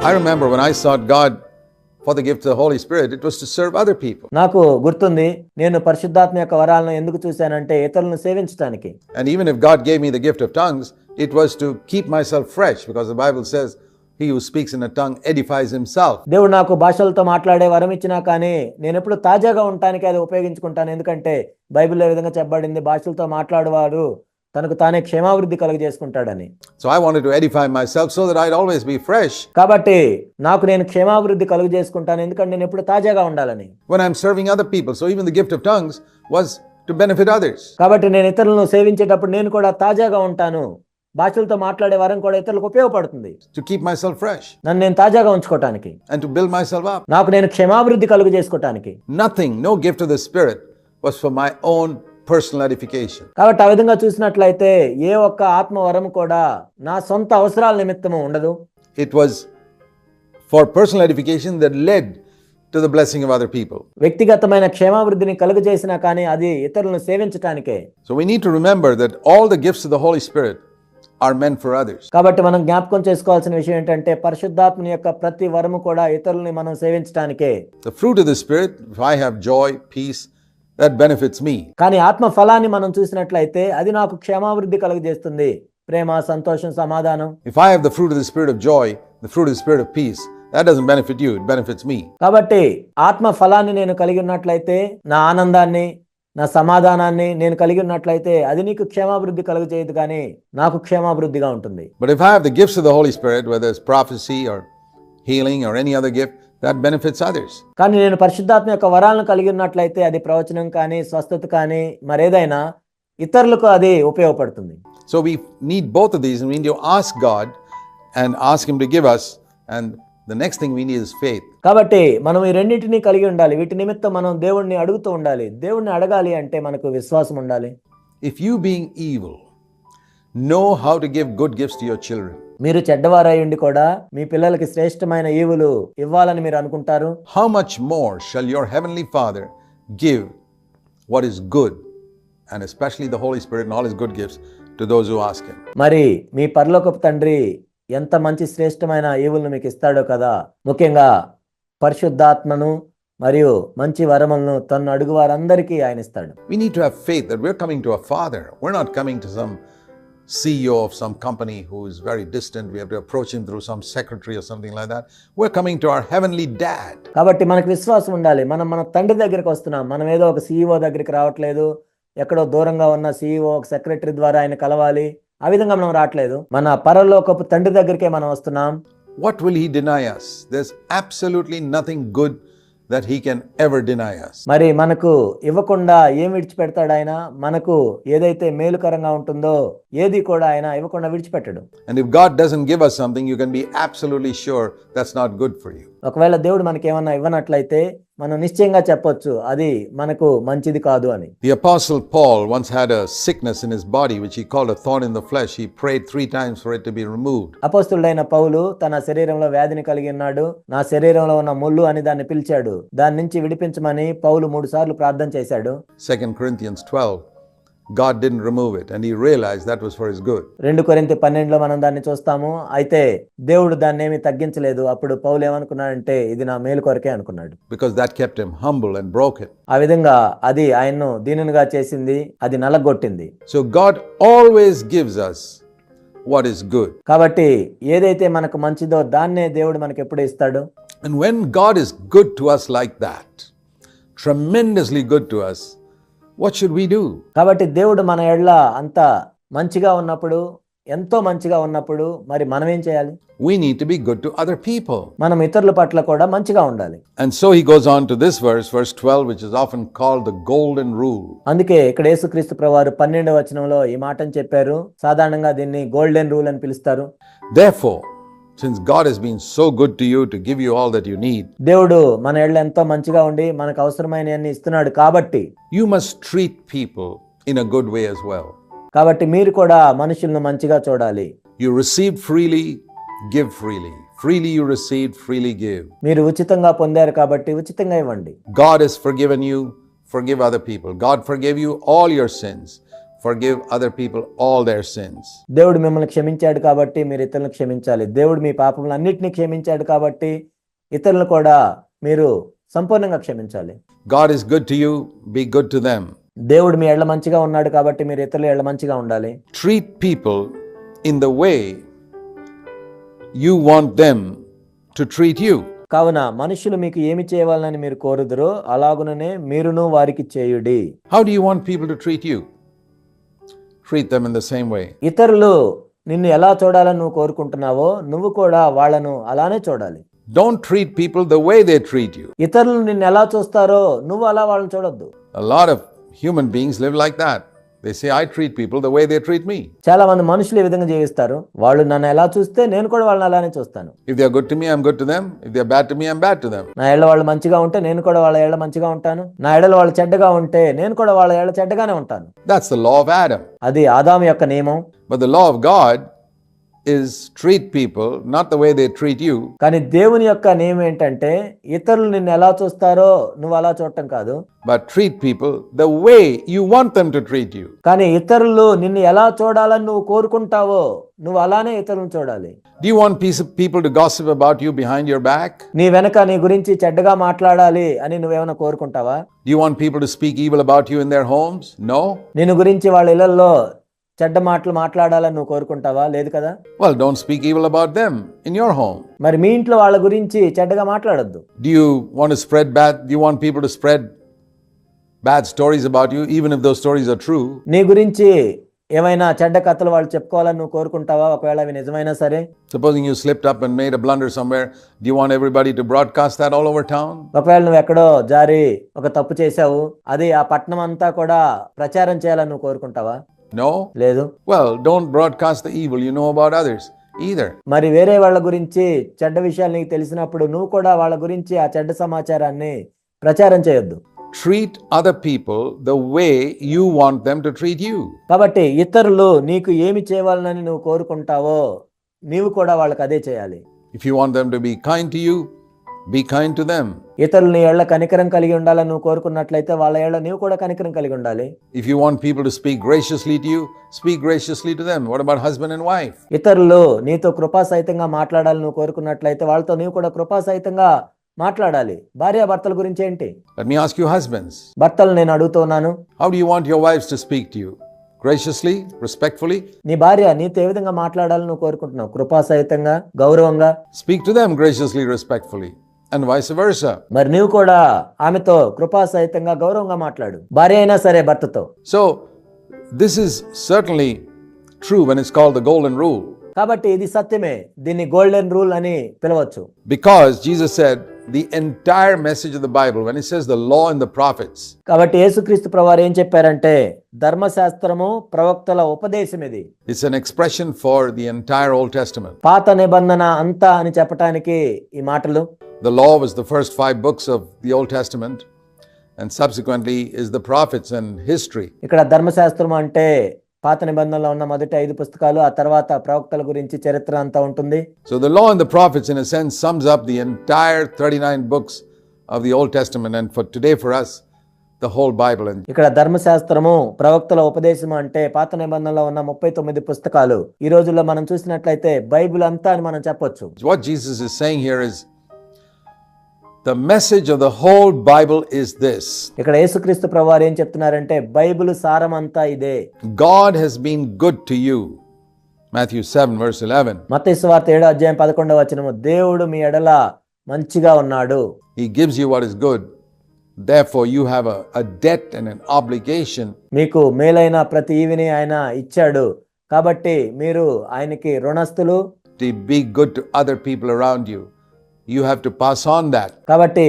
I remember when I sought God for the gift of the Holy Spirit, it was to serve other people. నాకు గుర్తుంది, నేను పరిశుద్ధాత్మ యొక్క వరాలను ఎందుకు చూశానంటే ఇతరులను సేవించడానికి. And even if God gave me the gift of tongues, it was to keep myself fresh, because the Bible says he who speaks in a tongue edifies himself. దేవుడు నాకు భాషలతో మాట్లాడే వరం ఇచ్చినా కానీ నేను ఎప్పుడు తాజాగా ఉండటానికి అది ఉపయోగించుకుంటాను. ఎందుకంటే బైబిల్లో ఈ విధంగా చెప్పబడింది, భాషలతో మాట్లాడేవాడు తనకు తానే క్షేమాభివృద్ధి కలుగజేసుకుంటాడని. So I wanted to edify myself so that I'd always be fresh. కాబట్టి నాకు నేను క్షేమాభివృద్ధి కలుగజేసుకుంటాను, ఎందుకంటే నేను ఎప్పుడు తాజాగా ఉండాలని. When I'm serving other people, so even the gift of tongues was to benefit others. కాబట్టి నేను ఇతరులను సేవించేటప్పుడు నేను కూడా తాజాగా ఉంటాను. భాషలతో మాట్లాడే వరం కూడా ఇతరులకు ఉపయోగపడుతుంది. To keep myself fresh. నన్ను నేను తాజాగా ఉంచుకోవటానికి. And to build myself up. నాకు నేను క్షేమాభివృద్ధి కలుగజేసుకోవటానికి. Nothing, no gift of the Spirit was for my own personal edification. కాబట్టి ఆ విధంగా చూసినట్లయితే ఏ ఒక్క ఆత్మ వరం కూడా నా సొంత అవసరాల నిమిత్తము ఉండదు. It was for personal edification that led to the blessing of other people. వ్యక్తిగతమైన క్షేమాభివృద్ధిని కలుగజేసినా కానీ అది ఇతరులను సేవించటానికే. So we need to remember that all the gifts of the Holy Spirit are meant for others. కాబట్టి మనం జ్ఞాపకం చేసుకోవాల్సిన విషయం ఏంటంటే పరిశుద్ధాత్మని యొక్క ప్రతి వరము కూడా ఇతరుల్ని మనం సేవించటానికే. The fruit of the Spirit, if I have joy, peace, that benefits me. కానీ ఆత్మ ఫలాన్ని మనం చూసినట్లయితే అది నాకు క్షేమాభివృద్ధి కలుగజేస్తుంది. ప్రేమ, సంతోషం, సమాధానం. If I have the fruit of the Spirit of joy, the fruit of the Spirit of peace, that doesn't benefit you, it benefits me. కాబట్టి ఆత్మ ఫలాన్ని నేను కలిగి ఉన్నట్లయితే, నా ఆనందాన్ని, నా సమాధానాన్ని నేను కలిగి ఉన్నట్లయితే అది నీకు క్షేమాభివృద్ధి కలుగజేయదు, కానీ నాకు క్షేమాభివృద్ధిగా ఉంటుంది. But if I have the gifts of the Holy Spirit, whether it's prophecy or healing or any other gift, that benefits others. కానీ నేను పరిశుద్ధాత్మ యొక్క వరాలను కలిగి ఉన్నట్లయితే అది ప్రవచనం కానీ, స్వస్థత కానీ, మరేదైనా ఇతరులకు అది ఉపయోగపడుతుంది. So we need both of these, and we need to ask God and ask him to give us, and the next thing we need is faith. కాబట్టి మనం ఈ రెండింటినీ కలిగి ఉండాలి. వీటి నిమిత్తం మనం దేవుణ్ణి అడుగుతూ ఉండాలి. దేవుణ్ణి అడగాలి అంటే మనకు విశ్వాసం ఉండాలి. If you, being evil, know how to give good gifts to your children, మీరు చెడ్డవారై ఉండి కూడా మీ పిల్లలకి శ్రేష్టమైన ఈవులు ఇవ్వాలని మీరు అనుకుంటారు, how much more shall your heavenly Father give what is good, and especially the Holy Spirit and all his good gifts, to those who ask him. మరి మీ పరలోకపు తండ్రి ఎంత మంచి శ్రేష్టమైన ఈవులను మీకు ఇస్తాడో కదా. ముఖ్యంగా పరిశుద్ధాత్మను మరియు మంచి వరములను తన్ను అడుగు వారందరికీ ఆయన ఇస్తాడు. We need to have faith that we're coming to a Father. We're not coming to some CEO of some company who is very distant. We have to approach him through some secretary or something like that. We're coming to our heavenly dad. కాబట్టి మనకు విశ్వాసం ఉండాలి. మనం మన తండ్రి దగ్గరికి వస్తున్నాం. మనం ఏదో ఒక CEO దగ్గరికి రావట్లేదు. ఎక్కడో దూరంగా ఉన్న CEO ఒక సెక్రటరీ ద్వారా ఆయన కలవాలి, ఆ విధంగా మనం రావట్లేదు. మన పరలోకపు తండ్రి దగ్గరికే మనం వస్తున్నాం. What will he deny us? There's absolutely nothing good that he can ever deny us. మరి మనకు ఇవ్వకుండా ఏం విడిచిపెడతాడు ఆయన? మనకు ఏదైతే మేలుకరంగా ఉంటుందో ఏది కూడా ఆయన ఇవ్వకుండా విడిచిపెట్టడు. And if God doesn't give us something, you can be absolutely sure that's not good for you. ఒకవేళ దేవుడు మనకి ఏమన్నా ఇవ్వనట్లయితే మనం నిశ్చయంగా చెప్పొచ్చు అది మనకు మంచిది కాదు అని. The Apostle Paul once had a sickness in his body which he called a thorn in the flesh. He prayed 3 times for it to be removed. అపోస్తలుడైన పౌలు తన శరీరంలో వ్యాధిని కలిగి ఉన్నాడు. నా శరీరంలో ఉన్న ముళ్ళు అని దాన్ని పిలిచాడు. దాని నుంచి విడిపించమని పౌలు 3 సార్లు ప్రార్థన చేశాడు. 2 Corinthians 12, God didn't remove it and he realized that was for his good. 2 కొరింథీ 12లో మనం దాన్ని చూస్తాము. అయితే దేవుడు దాన్ని ఏమీ తగ్గించలేదు. అప్పుడు పౌలు ఏమనుకున్నాడంటే ఇది నా మేలు కొరకే అనుకున్నాడు. Because that kept him humble and broken. ఆ విధంగా అది ఆయన్ను దీనునిగా చేసింది, అది నలగొట్టింది. So God always gives us what is good. కాబట్టి ఏదైతే మనకు మంచిదో దాన్నే దేవుడు మనకి ఎప్పుడు ఇస్తాడు. And when God is good to us like that, tremendously good to us, what should we do? కాబట్టి దేవుడు మన ఎడల అంత మంచిగా ఉన్నప్పుడు, ఎంతో మంచిగా ఉన్నప్పుడు మరి మనం ఏం చేయాలి? We need to be good to other people. మనం ఇతరుల పట్ల కూడా మంచిగా ఉండాలి. And so he goes on to this verse 12, which is often called the golden rule. అందుకే ఇక్కడ యేసుక్రీస్తు ప్రభువారు 12వ వచనంలో ఈ మాటను చెప్పారు. సాధారణంగా దీన్ని గోల్డెన్ రూల్ అని పిలుస్తారు. Therefore, since God has been so good to you to give you all that you need, దేవుడు మన ఎడల ఎంతో మంచిగా ఉండి మనకు అవసరమైనవన్నీ ఇస్తున్నాడు కాబట్టి you must treat people in a good way as well. కాబట్టి మీరు కూడా మనుషులను మంచిగా చూడాలి. You received freely, give freely. Freely you received, freely give. మీరు ఉచితంగా పొందారు కాబట్టి ఉచితంగా ఇవ్వండి. God has forgiven you, forgive other people. God forgave you all your sins. forgive other people all their sins. దేవుడు మిమ్మల్ని క్షమించాడు కాబట్టి మీరు ఇతరులను క్షమించాలి. దేవుడు మీ పాపములు అన్నిటినీ క్షమించాడు కాబట్టి ఇతరులను కూడా మీరు సంపూర్ణంగా క్షమించాలి. God is good to you, be good to them. దేవుడు మీ ఎడల మంచిగా ఉన్నాడు కాబట్టి మీరు ఇతరుల ఎడల మంచిగా ఉండాలి. Treat people in the way you want them to treat you. కావున మనుషులు మీకు ఏమి చేయవాలని మీరు కోరుదురో అలాగుననే మీరును వారికి చేయుడి. How do you want people to treat you? Treat them in the same way. ఇతరులు నిన్ను ఎలా చూడాలని నువ్వు కోరుకుంటున్నావో నువ్వు కూడా వాళ్ళను అలానే చూడాలి. Don't treat people the way they treat you. ఇతరులు నిన్ను ఎలా చూస్తారో నువ్వు అలా వాళ్ళని చూడొద్దు. A lot of human beings live like that. They say, I treat people the way they treat me. చాలా మంది మనుషులు ఈ విధంగా జీవిస్తారు. వాళ్ళు నన్ను ఎలా చూస్తే నేను కూడా వాళ్ళని అలానే చూస్తాను. If they are good to me, I'm good to them. If they are bad to me, I'm bad to them. నా ఏళ్ళ వాళ్ళు మంచిగా ఉంటే నేను కూడా వాళ్ళ ఏళ్ళ మంచిగా ఉంటాను. నా ఏళ్ళ వాళ్ళు చెడ్డగా ఉంటే నేను కూడా వాళ్ళ ఏళ్ళ చెడ్డగానే ఉంటాను. That's the law of Adam. అది ఆదాము యొక్క నియమం. But the law of God is treat people not the way they treat you. కానీ దేవుని యొక్క నియమం ఏంటంటే ఇతరులు నిన్ను ఎలా చూస్తారో నువ్వు అలా చూడటం కాదు, but treat people the way you want them to treat you. కానీ ఇతరులు నిన్ను ఎలా చూడాలని నువ్వు కోరుకుంటావో నువ్వు అలానే ఇతరులను చూడాలి. Do you want people to gossip about you behind your back? నీ వెనక నీ గురించి చెడ్డగా మాట్లాడాలి అని నువ్వేమైనా కోరుకుంటావా? Do you want people to speak evil about you in their homes? No. నిన్ను గురించి వాళ్ళ ఇళ్లలో చెడ్డ మాటలు మాట్లాడాలని నువ్వు కోరుకుంటావా? లేదు కదా. Well, don't speak evil about them in your home. మరి మీ ఇంట్లో వాళ్ళ గురించి చెడ్డగా మాట్లాడొద్దు. Do you want people to spread bad stories about you, even if those stories are true? నీ గురించి ఏమైనా చెడ్డ కథలు వాళ్ళు చెప్పుకోవాలని నువ్వు కోరుకుంటావా? ఒకవేళ అవి నిజమైనా సరే. Supposing you slipped up and made a blunder somewhere, do you want everybody to broadcast that all over town? ఒకవేళ నువ్వు ఎక్కడో జారి ఒక తప్పు చేశావు, అది ఆ పట్టణం అంతా కూడా ప్రచారం చేయాలని నువ్వు కోరుకుంటావా? No. లేదు. Well, don't broadcast the evil you know about others either. మరి వేరే వాళ్ళ గురించి చెడ్డ విషయాలు నీకు తెలిసినప్పుడు నువ్వు కూడా వాళ్ళ గురించి ఆ చెడ్డ సమాచారాన్ని ప్రచారం చేయొద్దు. Treat other people the way you want them to treat you. కాబట్టి ఇతరులు నీకు ఏమి చేయవాలని నువ్వు కోరుకుంటావో నీవు కూడా వాళ్ళకి అదే చేయాలి. If you want them to be kind to you, be kind to them. ఇతరులు నీ ఏళ్ల కనికరం కలిగి ఉండాలని నువ్వు కోరుకున్నట్లయితే వాళ్ళ ఏళ్ల నీవు కూడా కనికరం కలిగి ఉండాలి. If you want people to speak graciously to you, speak graciously to them. What about husband and wife? ఇతరులు నీతో కృపాసహితంగా మాట్లాడాలని నువ్వు కోరుకున్నట్లయితే వాళ్ళతో నీవు కూడా కృపాసహితంగా మాట్లాడాలి. భార్యాభర్తల గురించి ఏంటి? Let me ask you husbands. భర్తలు నేను అడుగుతున్నాను, how do you want your wives to speak to you? Graciously, respectfully? నీ భార్య నీతో ఏ విధంగా మాట్లాడాలని నువ్వు కోరుకుంటున్నావు? కృపాసహితంగా, గౌరవంగా? Speak to them graciously, respectfully, and vice versa. మరి నీవు కూడా ఆమెతో కృపాసహితంగా, గౌరవంగా మాట్లాడు, భార్య అయినా సరే భర్తతో. So this is certainly true when it's called the golden rule. కాబట్టి ఇది సత్యమే, దీన్ని గోల్డెన్ రూల్ అని పిలవచ్చు. Because Jesus said the entire message of the Bible, when it says the law and the prophets, కాబట్టి యేసుక్రీస్తు ప్రభువారు ఏం చెప్పారంటే ధర్మశాస్త్రము ప్రవక్తల ఉపదేశం ఇది. it's an expression for the entire Old Testament. పాత నిబంధన అంతా అని చెప్పడానికి ఈ మాటలు. The law was the first 5 books of the Old Testament, and subsequently is the prophets and history. ఇక్కడ ధర్మశాస్త్రం అంటే పాత నిబంధనలో ఉన్న మొదటి 5 పుస్తకాలు, ఆ తర్వాత ప్రవక్తల గురించి చరిత్ర అంతా ఉంటుంది. So the law and the prophets in a sense sums up the entire 39 books of the Old Testament, and for today for us the whole Bible. And ఇక్కడ ధర్మశాస్త్రము ప్రవక్తల ఉపదేశం అంటే పాత నిబంధనలో ఉన్న 39 పుస్తకాలు. ఈ రోజుల్లో మనం చూసినట్లయితే బైబిల్ అంతా అని మనం చెప్పొచ్చు. what Jesus is saying here is the message of the whole Bible is this. ఇక్కడ యేసుక్రీస్తు ప్రభువారు ఏం చెప్తున్నారంటే బైబిల్ సారం అంతా ఇదే. God has been good to you. Matthew 7 verse 11. మత్తయి సువార్త 7వ అధ్యాయం 11వ వచనము, దేవుడు మీ ఎడల మంచిగా ఉన్నాడు. He gives you what is good. Therefore you have a debt and an obligation. మీకు మేలైన ప్రతి ఈవిని ఆయన ఇచ్చాడు కాబట్టి మీరు ఆయనకి రుణస్థులు. To be good to other people around you, you have to pass on that. కాబట్టి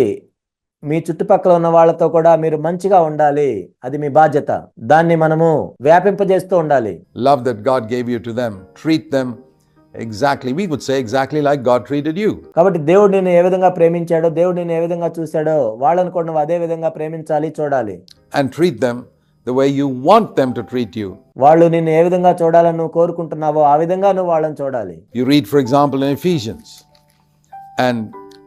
మీ చుట్టుపక్కల ఉన్న వాళ్ళతో కూడా మీరు మంచిగా ఉండాలి, అది మీ బాధ్యత. దాన్ని మనము వ్యాపింపజేస్తూ ఉండాలి. Love that God gave you to them. Treat them exactly, we would say exactly like God treated you. కాబట్టి దేవుడు నిన్ను ఏ విధంగా ప్రేమించాడో, దేవుడు నిన్ను ఏ విధంగా చూశాడో వాళ్ళని కూడా నువ్వు అదే విధంగా ప్రేమించాలి, చూడాలి. And treat them the way you want them to treat you. వాళ్ళు నిన్ను ఏ విధంగా చూడాలని నువ్వు కోరుకుంటున్నావో ఆ విధంగా నువ్వు వాళ్ళని చూడాలి. You read for example in Ephesians, and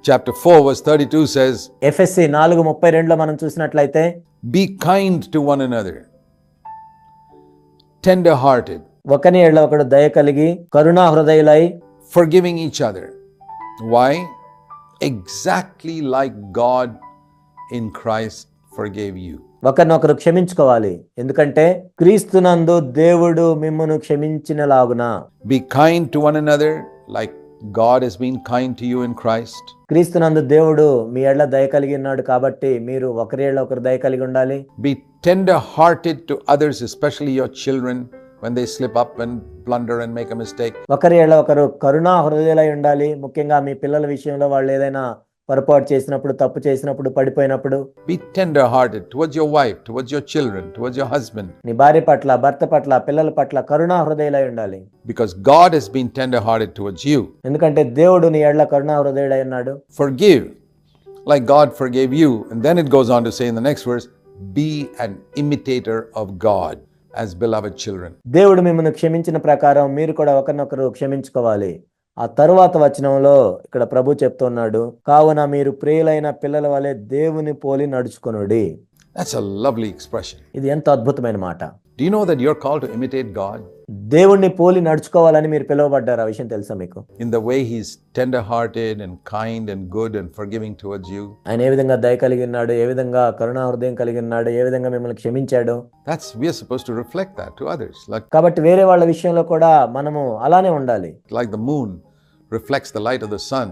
chapter 4 verse 32 says, ఎఫెసీ 4:32లో మనం చూసినట్లయితే, be kind to one another, tender-hearted, ఒకని ఎడల ఒకడు దయ కలిగి కరుణా హృదయులై forgiving each other. Why? Exactly like God in Christ forgave you. ఒకరినొకరు క్షమించుకోవాలి, ఎందుకంటే క్రీస్తునందు దేవుడు మిమ్మును క్షమించినలాగున. Be kind to one another like God has been kind to you in Christ. క్రీస్తునందు దేవుడు మీ ఎడల దయ కలిగి ఉన్నాడు కాబట్టి మీరు ఒకరి ఎడల ఒకరు దయ కలిగి ఉండాలి. Be tender-hearted to others, especially your children, when they slip up and blunder and make a mistake. ఒకరి ఎడల ఒకరు కరుణా హృదయులై ఉండాలి. ముఖ్యంగా మీ పిల్లల విషయంలో వాళ్ళు ఏదైనా పొరపాటు చేసినప్పుడు, తప్పు చేసినప్పుడు, పడిపోయినప్పుడు. Be tender-hearted towards your wife, towards your children, towards your husband. నీ భార్య పట్ల, భర్త పట్ల, పిల్లల పట్ల కరుణా హృదయులై ఉండాలి. Because God has been tender-hearted towards you. ఎందుకంటే దేవుడు నీ ఎడల కరుణా హృదయుడై ఉన్నాడు. Forgive like God forgave you. And then it goes on to say in the next verse, be an imitator of God as beloved children. దేవుడు మిమ్మల్ని క్షమించిన ప్రకారం మీరు కూడా ఒకరినొకరు క్షమించుకోవాలి. ఆ తరువాత వచనంలో ఇక్కడ ప్రభు చెప్తున్నాడు, కావున మీరు ప్రియులైన పిల్లల వలె దేవుని పోలి నడుచుకొనుడి. That's a lovely expression. ఇది ఎంత అద్భుతమైన మాట. Do you know that you're called to imitate God? దేవుణ్ణి పోలి నడుచుకోవాలని మీరు పిలువబడ్డారు. ఆ విషయం తెలుసా మీకు? In the way He's tender-hearted and kind and good and forgiving towards you. ఆయన ఏ విధంగా దయ కలిగి ఉన్నాడు, ఏ విధంగా కరుణా హృదయం కలిగి ఉన్నాడు, ఏ విధంగా మిమ్మల్ని క్షమించాడు. We're supposed to reflect that to others. కాబట్టి వేరే వాళ్ళ విషయంలో కూడా మనము అలానే ఉండాలి. Like the moon reflects the light of the sun.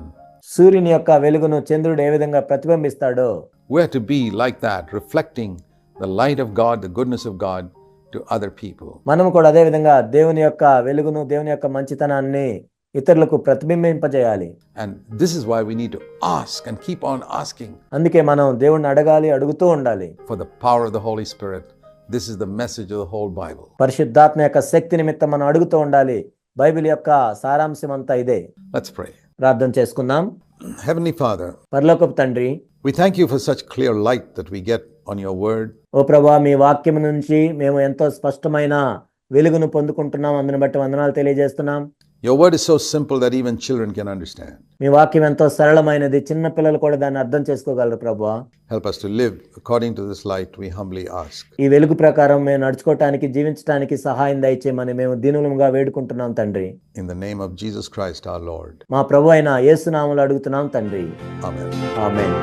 సూర్యుని యొక్క వెలుగును చంద్రుడు ఏ విధంగా ప్రతిబింబిస్తాడో, We're to be like that, reflecting the light of God, the goodness of God to other people. మనము కూడా అదే విధంగా దేవుని యొక్క వెలుగును, దేవుని యొక్క మంచితనాన్ని ఇతరులకు ప్రతిబింబింపజేయాలి. And this is why we need to ask and keep on asking. అందుకే మనం దేవుణ్ణి అడగాలి, అడుగుతూ ఉండాలి. For the power of the Holy Spirit. This is the message of the whole Bible. పరిశుద్ధాత్మ యొక్క శక్తి నిమిత్తం మనం అడుగుతూ ఉండాలి. బైబిల్ యొక్క సారాంశం అంతా ఇదే. Let's pray. ప్రార్థన చేసుకుందాం. Heavenly Father, పరలోకపు తండ్రి, we thank you for such clear light that we get on your word. ఓ ప్రభువా, మీ వాక్యం నుంచి మేము ఎంతో స్పష్టమైన వెలుగును పొందుకుంటున్నాం. అందుని బట్టి వందనాలు తెలియజేస్తున్నాం. Your word is so simple that even children can understand. మీ వాక్యం ఎంతో సరళమైనది, చిన్న పిల్లలు కూడా దాన్ని అర్థం చేసుకోగలరు. ప్రభువా, Help us to live according to this light, we humbly ask. ఈ వెలుగు ప్రకారం మేము నడుచుకోవటానికి, జీవించడానికి సహాయం దయచేయమని మేము దీనులముగా వేడుకుంటున్నాం తండ్రి. In the name of Jesus Christ our Lord. మా ప్రభు అయిన యేసు నామములో అడుగుతున్నాం తండ్రి. Amen. ఆమేన్.